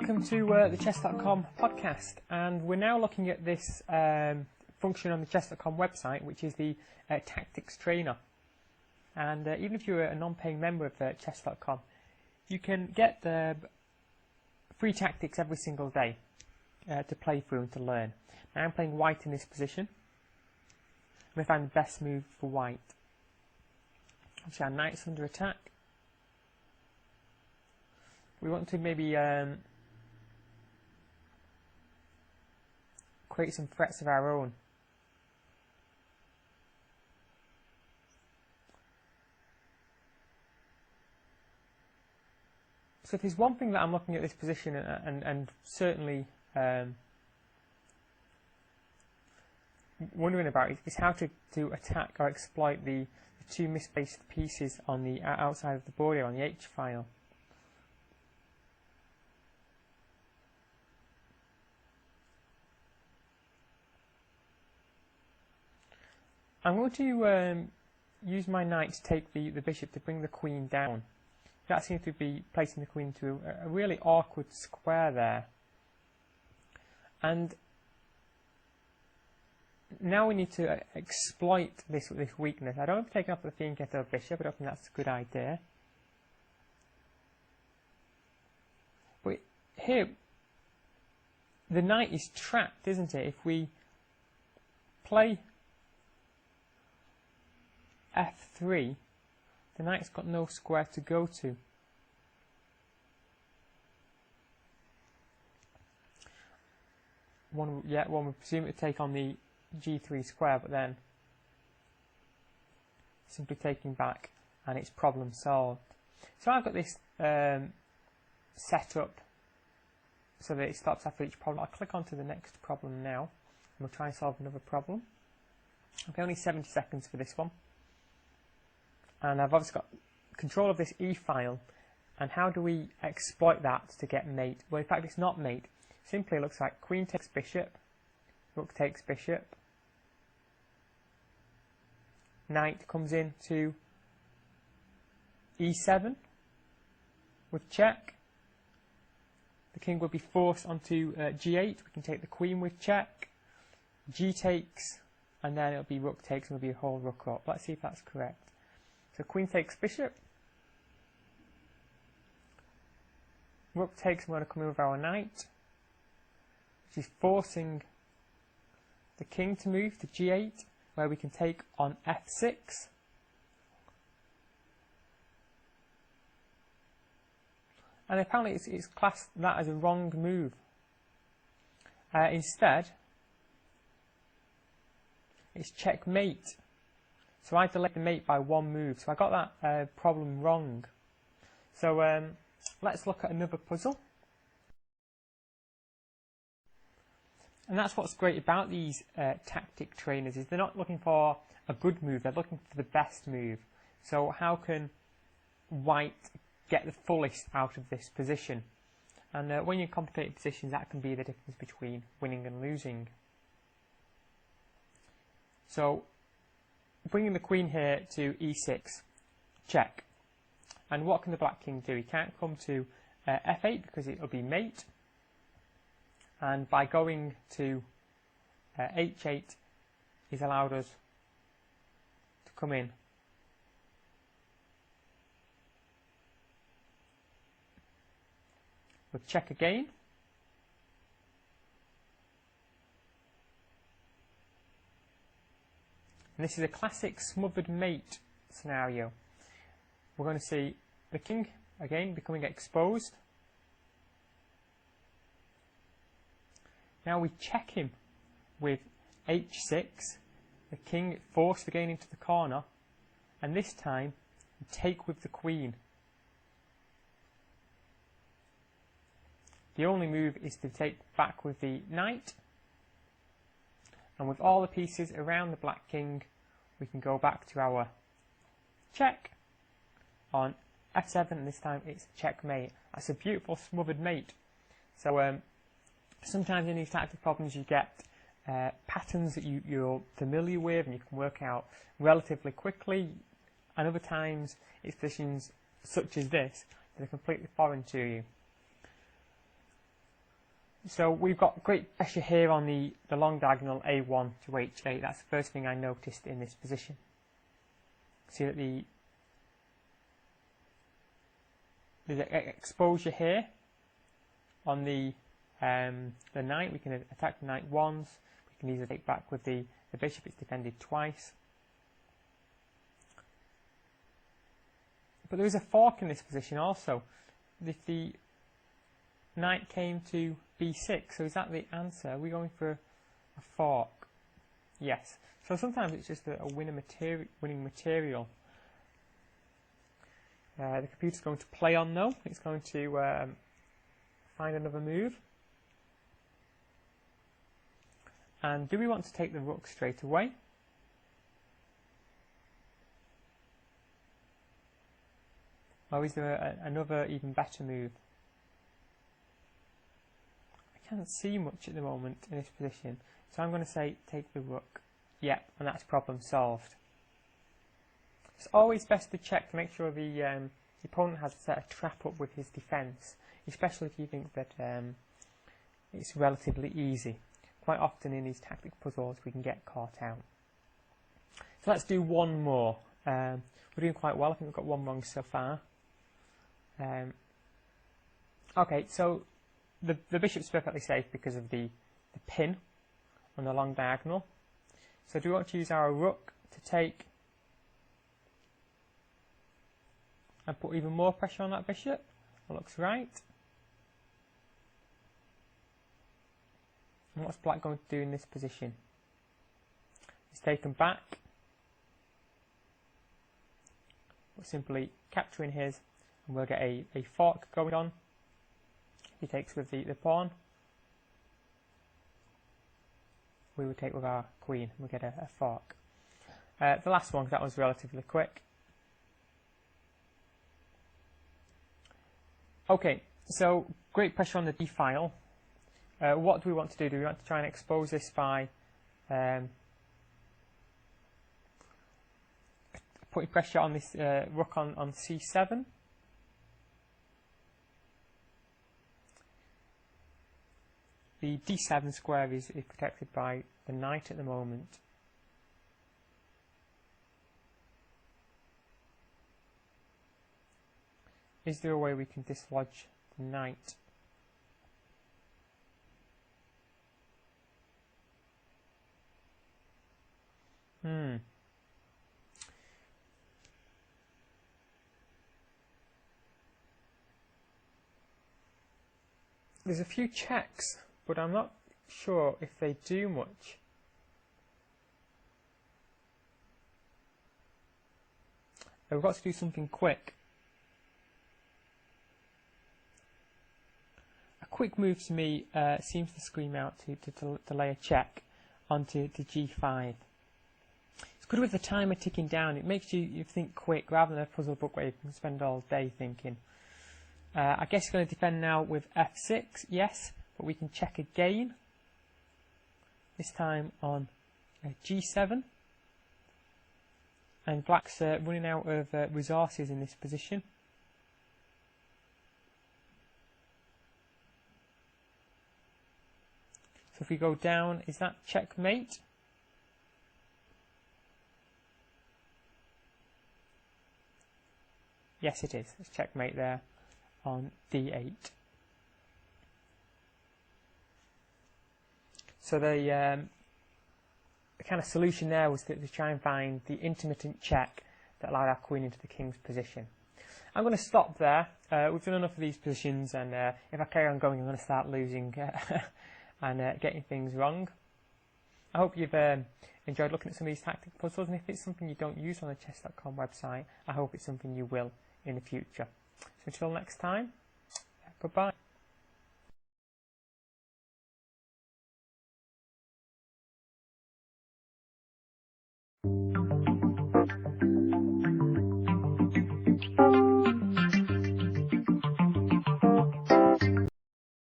Welcome to the Chess.com podcast, and we're now looking at this function on the Chess.com website, which is the Tactics Trainer. And even if you're a non-paying member of Chess.com, you can get the free tactics every single day to play through and to learn. Now I'm playing white in this position. I'm going to find the best move for white. Obviously our knight's under attack. We want to maybe create some threats of our own. So if there's one thing that I'm looking at this position and certainly wondering about is how to attack or exploit the two misplaced pieces on the outside of the board here on the H file. I'm going to use my knight to take the bishop to bring the queen down. That seems to be placing the queen into a really awkward square there. And now we need to exploit this weakness. I don't want to take off the fianchetto bishop. I don't think that's a good idea. But here, the knight is trapped, isn't it? If we play f3, the knight's got no square to go to. One would presume it would take on the g3 square, but then simply taking back and it's problem solved. So I've got this set up so that it stops after each problem. I'll click onto the next problem now and we'll try and solve another problem. Okay, only 70 seconds for this one. And I've obviously got control of this E file, and how do we exploit that to get mate? Well, in fact, it's not mate. Simply looks like queen takes bishop, rook takes bishop, knight comes in to E7 with check. The king will be forced onto G8. We can take the queen with check. G takes, and then it'll be rook takes, and it'll be a whole rook up. Let's see if that's correct. So queen takes bishop, rook takes, and we're going to come in with our knight, which is forcing the king to move to G8, where we can take on F6. And apparently it's classed that as a wrong move. Instead, it's checkmate. So I delayed the mate by one move, so I got that problem wrong. So let's look at another puzzle. And that's what's great about these tactic trainers, is they're not looking for a good move, they're looking for the best move. So how can white get the fullest out of this position? And when you're in complicated positions, that can be the difference between winning and losing. So bringing the queen here to E6, check. And what can the black king do? He can't come to F8 because it'll be mate. And by going to H8, he's allowed us to come in. We'll check again. And this is a classic smothered mate scenario. We're going to see the king, again, becoming exposed. Now we check him with H6. The king forced again into the corner. And this time, we take with the queen. The only move is to take back with the knight. And with all the pieces around the black king, we can go back to our check on F7, and this time it's checkmate. That's a beautiful smothered mate. So sometimes in these types of problems you get patterns that you're familiar with and you can work out relatively quickly, and other times it's positions such as this that are completely foreign to you. So we've got great pressure here on the long diagonal A1 to H8. That's the first thing I noticed in this position. See that there's an exposure here on the knight. We can attack the knight once. We can easily take back with the bishop. It's defended twice. But there is a fork in this position also. If the knight came to b6, so is that the answer? Are we going for a fork? Yes. So sometimes it's just a winning material. The computer's going to play on though. It's going to find another move. And do we want to take the rook straight away? Or is there another even better move? I can't see much at the moment in this position, so I'm going to say take the rook. Yep, and that's problem solved. It's always best to check to make sure the opponent has set a trap up with his defence, especially if you think that it's relatively easy. Quite often in these tactic puzzles we can get caught out. So let's do one more. We're doing quite well. I think we've got one wrong so far. Okay, so the bishop's perfectly safe because of the pin on the long diagonal. So do we want to use our rook to take and put even more pressure on that bishop? That looks right. And what's black going to do in this position? He's taken back. We're simply capturing his, and we'll get a fork going on. He takes with the pawn. We would take with our queen. We'll get a fork. The last one, that was relatively quick. Okay, so great pressure on the d file. What do we want to do? Do we want to try and expose this by putting pressure on this rook on c7? The d7 square is protected by the knight at the moment. Is there a way we can dislodge the knight? There's a few checks, but I'm not sure if they do much. We've got to do something quick. A quick move to me seems to scream out to lay a check onto g5. It's good with the timer ticking down. It makes you think quick rather than a puzzle book where you can spend all day thinking. I guess you're going to defend now with f6, yes, but we can check again. This time on g7. And black's running out of resources in this position. So if we go down, is that checkmate? Yes, it is. It's checkmate there on d8. So the kind of solution there was to try and find the intermittent check that allowed our queen into the king's position. I'm going to stop there. We've done enough of these positions, and if I carry on going, I'm going to start losing and getting things wrong. I hope you've enjoyed looking at some of these tactic puzzles, and if it's something you don't use on the Chess.com website, I hope it's something you will in the future. So until next time, goodbye.